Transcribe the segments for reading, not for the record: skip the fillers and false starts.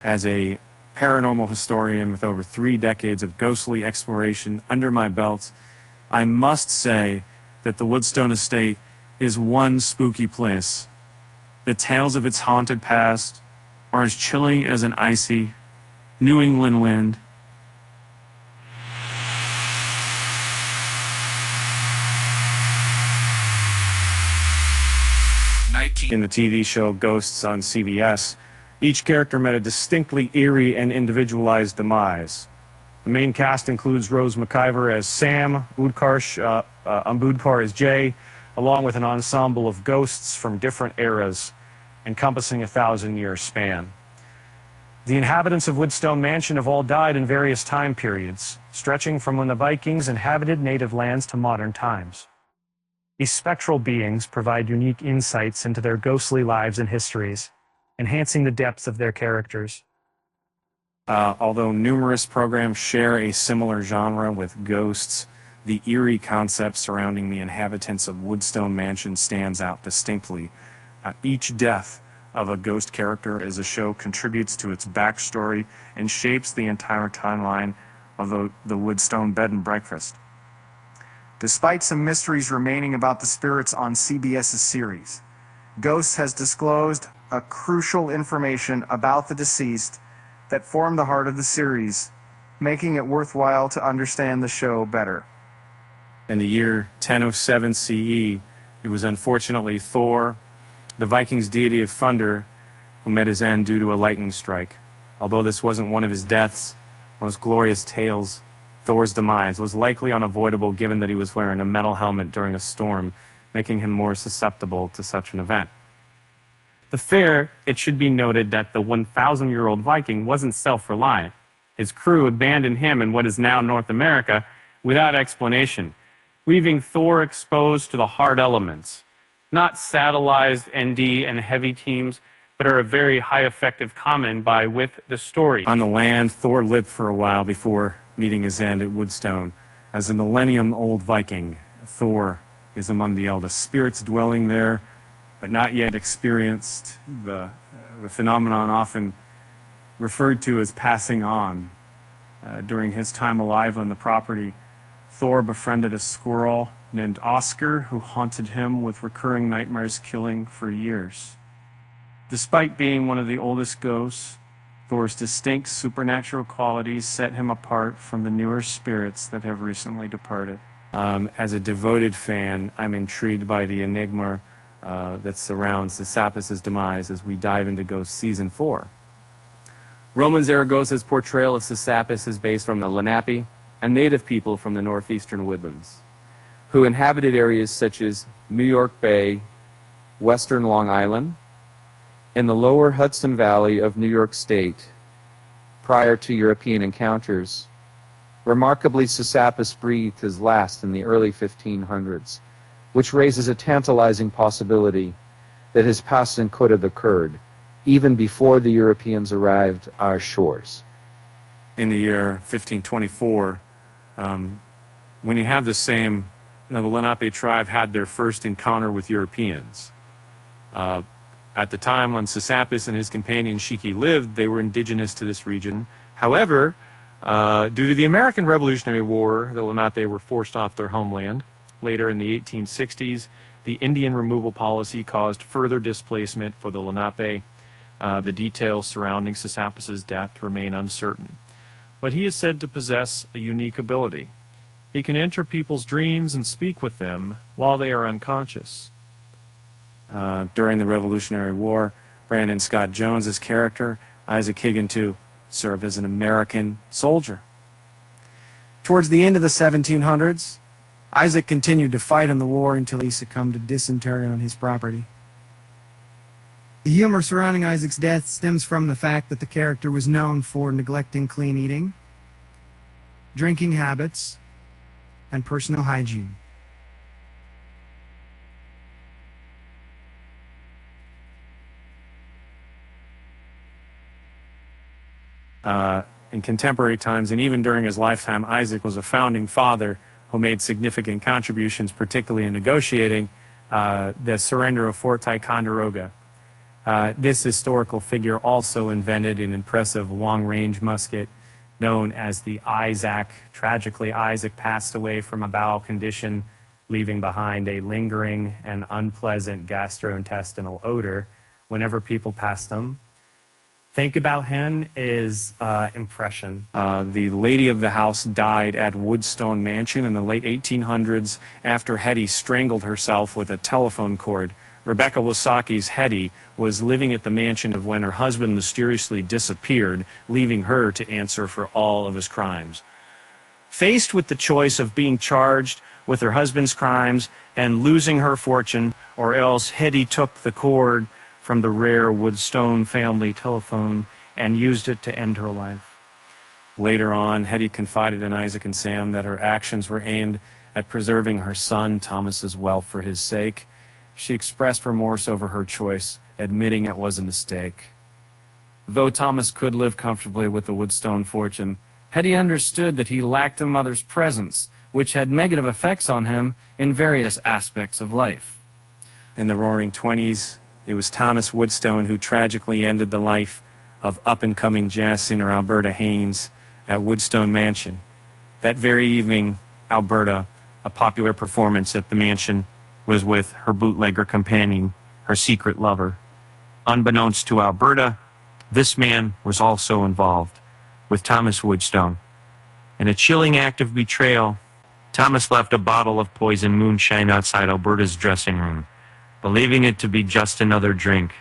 As a paranormal historian with over 3 decades of ghostly exploration under my belt, I must say that the Woodstone Estate is one spooky place. The tales of its haunted past are as chilling as an icy New England wind. In the TV show Ghosts on CBS, each character met a distinctly eerie and individualized demise. The main cast includes Rose McIver as Sam, Ambudkar as Jay, along with an ensemble of ghosts from different eras, encompassing a 1,000-year span. The inhabitants of Woodstone Mansion have all died in various time periods, stretching from when the Vikings inhabited native lands to modern times. These spectral beings provide unique insights into their ghostly lives and histories, enhancing the depth of their characters. Although numerous programs share a similar genre with ghosts, the eerie concept surrounding the inhabitants of Woodstone Mansion stands out distinctly. Each death of a ghost character as a show contributes to its backstory and shapes the entire timeline of the Woodstone Bed and Breakfast. Despite some mysteries remaining about the spirits on CBS's series, Ghosts has disclosed a crucial information about the deceased that formed the heart of the series, making it worthwhile to understand the show better. In the year 1007 CE, it was unfortunately Thor, the Vikings' deity of thunder, who met his end due to a lightning strike. Although this wasn't one of his deaths, most glorious tales, Thor's demise was likely unavoidable given that he was wearing a metal helmet during a storm, making him more susceptible to such an event. It should be noted that the 1,000-year-old Viking wasn't self-reliant. His crew abandoned him in what is now North America without explanation, leaving Thor exposed to the hard elements. Not satellised ND and heavy teams, but are a very high effective common with the story. On the land, Thor lived for a while before meeting his end at Woodstone. As a millennium-old Viking, Thor is among the eldest spirits dwelling there, but not yet experienced the phenomenon often referred to as passing on. During his time alive on the property, Thor befriended a squirrel named Oscar, who haunted him with recurring nightmares, killing for years. Despite being one of the oldest ghosts, Thor's distinct supernatural qualities set him apart from the newer spirits that have recently departed. As a devoted fan, I'm intrigued by the enigma that surrounds Sisyphus' demise as we dive into Ghost Season 4. Roman Zaragoza's portrayal of Sisyphus is based on the Lenape, a native people from the northeastern woodlands, who inhabited areas such as New York Bay, western Long Island, in the lower Hudson Valley of New York State, prior to European encounters. Remarkably, Sisyphus breathed his last in the early 1500s, which raises a tantalizing possibility that his passing could have occurred even before the Europeans arrived at our shores. In the year 1524, when you have the Lenape tribe had their first encounter with Europeans. At the time when Sisyphus and his companion Shiki lived, they were indigenous to this region. However, due to the American Revolutionary War, the Lenape were forced off their homeland. Later in the 1860s, the Indian removal policy caused further displacement for the Lenape. The details surrounding Sisyphus' death remain uncertain, but he is said to possess a unique ability. He can enter people's dreams and speak with them while they are unconscious. During the Revolutionary War, Brandon Scott Jones's character, Isaac Higgin, served as an American soldier. Towards the end of the 1700s, Isaac continued to fight in the war until he succumbed to dysentery on his property. The humor surrounding Isaac's death stems from the fact that the character was known for neglecting clean eating, drinking habits, and personal hygiene. In contemporary times, and even during his lifetime, Isaac was a founding father who made significant contributions, particularly in negotiating the surrender of Fort Ticonderoga. This historical figure also invented an impressive long-range musket known as the Isaac. Tragically, Isaac passed away from a bowel condition, leaving behind a lingering and unpleasant gastrointestinal odor whenever people passed them. Think about him is impression. The lady of the house died at Woodstone Mansion in the late 1800s after Hetty strangled herself with a telephone cord. Rebecca Wasaki's Hetty was living at the mansion when her husband mysteriously disappeared, leaving her to answer for all of his crimes. Faced with the choice of being charged with her husband's crimes and losing her fortune, or else Hetty took the cord from the rare Woodstone family telephone and used it to end her life. Later on, Hetty confided in Isaac and Sam that her actions were aimed at preserving her son Thomas's wealth for his sake. She expressed remorse over her choice, admitting it was a mistake. Though Thomas could live comfortably with the Woodstone fortune, Hetty understood that he lacked a mother's presence, which had negative effects on him in various aspects of life. In the Roaring Twenties, it was Thomas Woodstone who tragically ended the life of up-and-coming jazz singer Alberta Haynes at Woodstone Mansion. That very evening, Alberta, a popular performance at the mansion, was with her bootlegger companion, her secret lover. Unbeknownst to Alberta, this man was also involved with Thomas Woodstone. In a chilling act of betrayal, Thomas left a bottle of poison moonshine outside Alberta's dressing room. Believing it to be just another drink,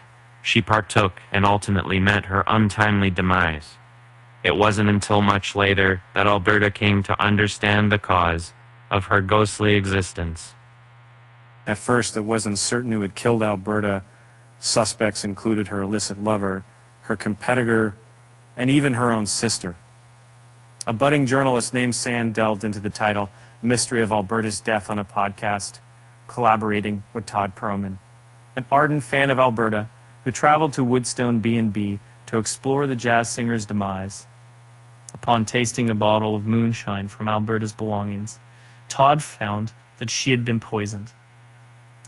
she partook and ultimately met her untimely demise. It wasn't until much later that Alberta came to understand the cause of her ghostly existence. At first, it wasn't certain who had killed Alberta. Suspects included her illicit lover, her competitor, and even her own sister. A budding journalist named Sam delved into the title, Mystery of Alberta's Death, on a podcast, collaborating with Todd Perlman, an ardent fan of Alberta who traveled to Woodstone B&B to explore the jazz singer's demise. Upon tasting a bottle of moonshine from Alberta's belongings, Todd found that she had been poisoned.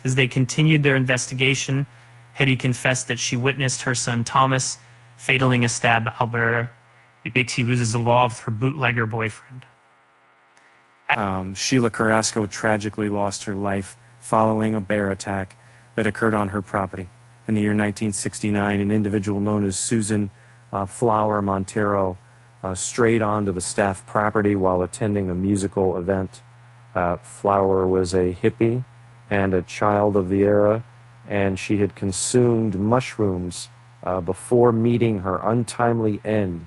As they continued their investigation, Hetty confessed that she witnessed her son Thomas fataling a stab at Alberta because he loses the law of her bootlegger boyfriend. Sheila Carrasco tragically lost her life following a bear attack that occurred on her property. In the year 1969, an individual known as Susan Flower Montero strayed onto the staff property while attending a musical event. Flower was a hippie and a child of the era, and she had consumed mushrooms before meeting her untimely end.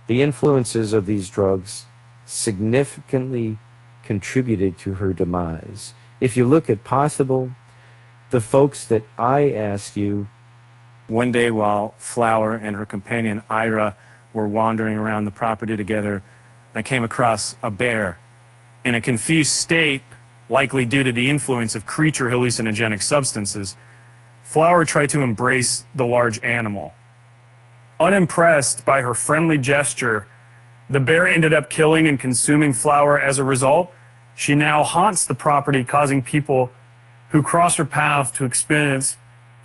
The influences of these drugs significantly contributed to her demise. If you look at the folks that I asked you, one day while Flower and her companion Ira were wandering around the property together, I came across a bear. In a confused state, likely due to the influence of creature hallucinogenic substances, Flower tried to embrace the large animal. Unimpressed by her friendly gesture, the bear ended up killing and consuming Flower. As a result, she now haunts the property, causing people who cross her path to experience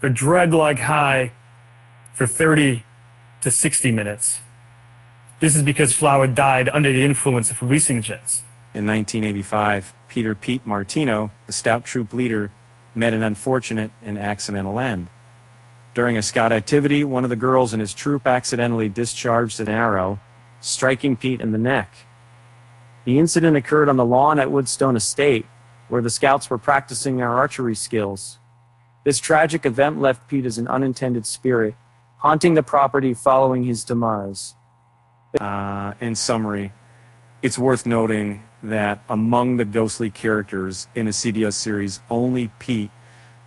a dread-like high for 30 to 60 minutes. This is because Flower died under the influence of hallucinogens. In 1985, Pete Martino, the scout troop leader, met an unfortunate and accidental end. During a scout activity, one of the girls in his troop accidentally discharged an arrow, striking Pete in the neck. The incident occurred on the lawn at Woodstone Estate, where the scouts were practicing their archery skills. This tragic event left Pete as an unintended spirit, haunting the property following his demise. In summary, it's worth noting that among the ghostly characters in a CBS series, only Pete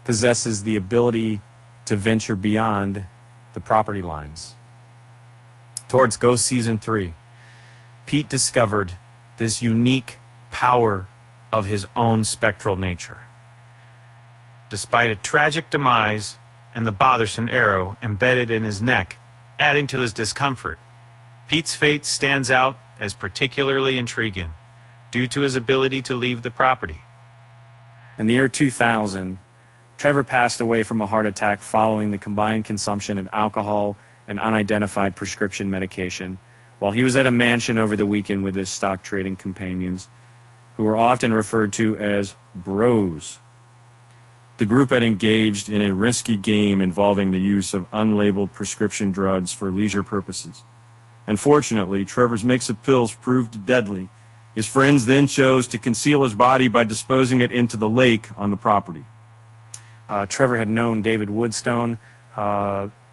possesses the ability to venture beyond the property lines. Towards Ghost Season 3, Pete discovered this unique power of his own spectral nature. Despite a tragic demise and the bothersome arrow embedded in his neck, adding to his discomfort, Pete's fate stands out as particularly intriguing due to his ability to leave the property. In the year 2000, Trevor passed away from a heart attack following the combined consumption of alcohol and unidentified prescription medication while he was at a mansion over the weekend with his stock trading companions, who were often referred to as bros. The group had engaged in a risky game involving the use of unlabeled prescription drugs for leisure purposes. Unfortunately, Trevor's mix of pills proved deadly. His friends then chose to conceal his body by disposing it into the lake on the property. Trevor had known David Woodstone,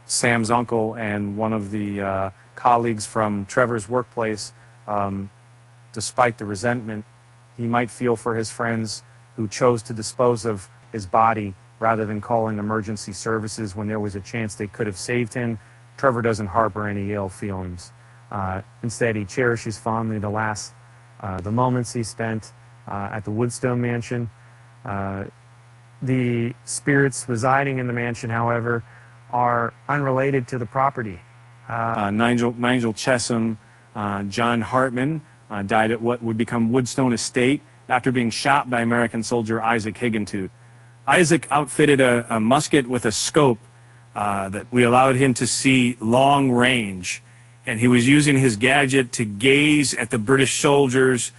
Sam's uncle, and one of the colleagues from Trevor's workplace. Despite the resentment he might feel for his friends who chose to dispose of his body rather than calling emergency services when there was a chance they could have saved him, Trevor doesn't harbor any ill feelings. Instead, he cherishes fondly the moments he spent at the Woodstone mansion. The spirits residing in the mansion, however, are unrelated to the property. Nigel Chesham, John Hartman, died at what would become Woodstone Estate after being shot by American soldier Isaac Higgintoot. Isaac outfitted a musket with a scope that we allowed him to see long range, and he was using his gadget to gaze at the British soldiers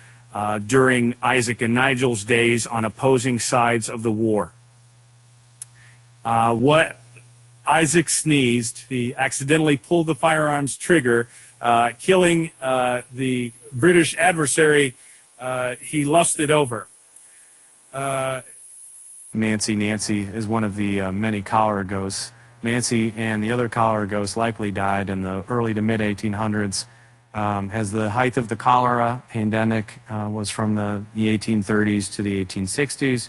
during Isaac and Nigel's days on opposing sides of the war. What Isaac sneezed, he accidentally pulled the firearm's trigger, killing the British adversary he lusted over. Nancy is one of the many cholera ghosts. Nancy and the other cholera ghosts likely died in the early to mid 1800s. As the height of the cholera pandemic was from the 1830s to the 1860s.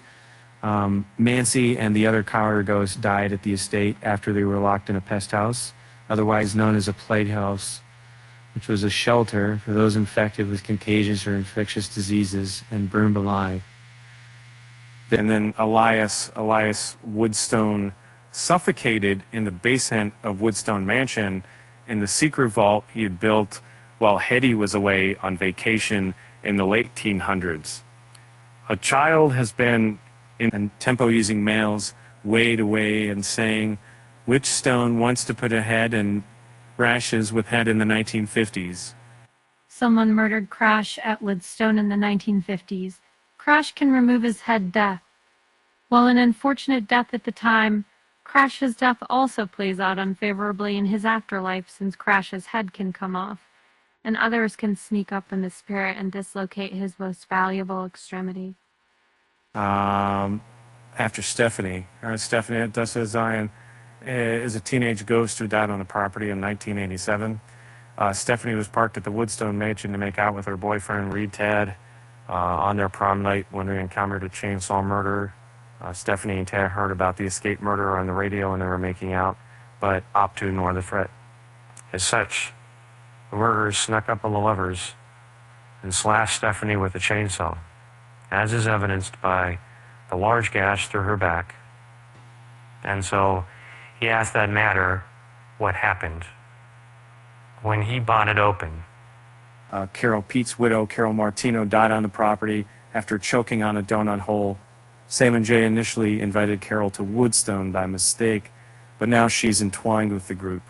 Nancy and the other cholera ghosts died at the estate after they were locked in a pest house, otherwise known as a plague house, which was a shelter for those infected with contagious or infectious diseases and burned alive. And then Elias Woodstone suffocated in the basement of Woodstone Mansion in the secret vault he had built while Hetty was away on vacation in the late 1800s. A child has been in tempo-using males wade away and saying, which stone wants to put a head in rashes with head in the 1950s? Someone murdered Crash at Woodstone in the 1950s. Crash can remove his head death. While an unfortunate death at the time, Crash's death also plays out unfavorably in his afterlife since Crash's head can come off, and others can sneak up in the spirit and dislocate his most valuable extremity. After Stephanie at Dust Zion is a teenage ghost who died on the property in 1987. Stephanie was parked at the Woodstone Mansion to make out with her boyfriend, Reed Tad, on their prom night when they encountered a chainsaw murder. Stephanie and Tad heard about the escaped murderer on the radio and they were making out, but opted to ignore the threat. As such, the murderers snuck up on the lovers and slashed Stephanie with a chainsaw, as is evidenced by the large gash through her back. And so he asked that matter what happened. When he bought open, Carol Pete's widow, Carol Martino, died on the property after choking on a donut hole. Sam and Jay initially invited Carol to Woodstone by mistake, but now she's entwined with the group.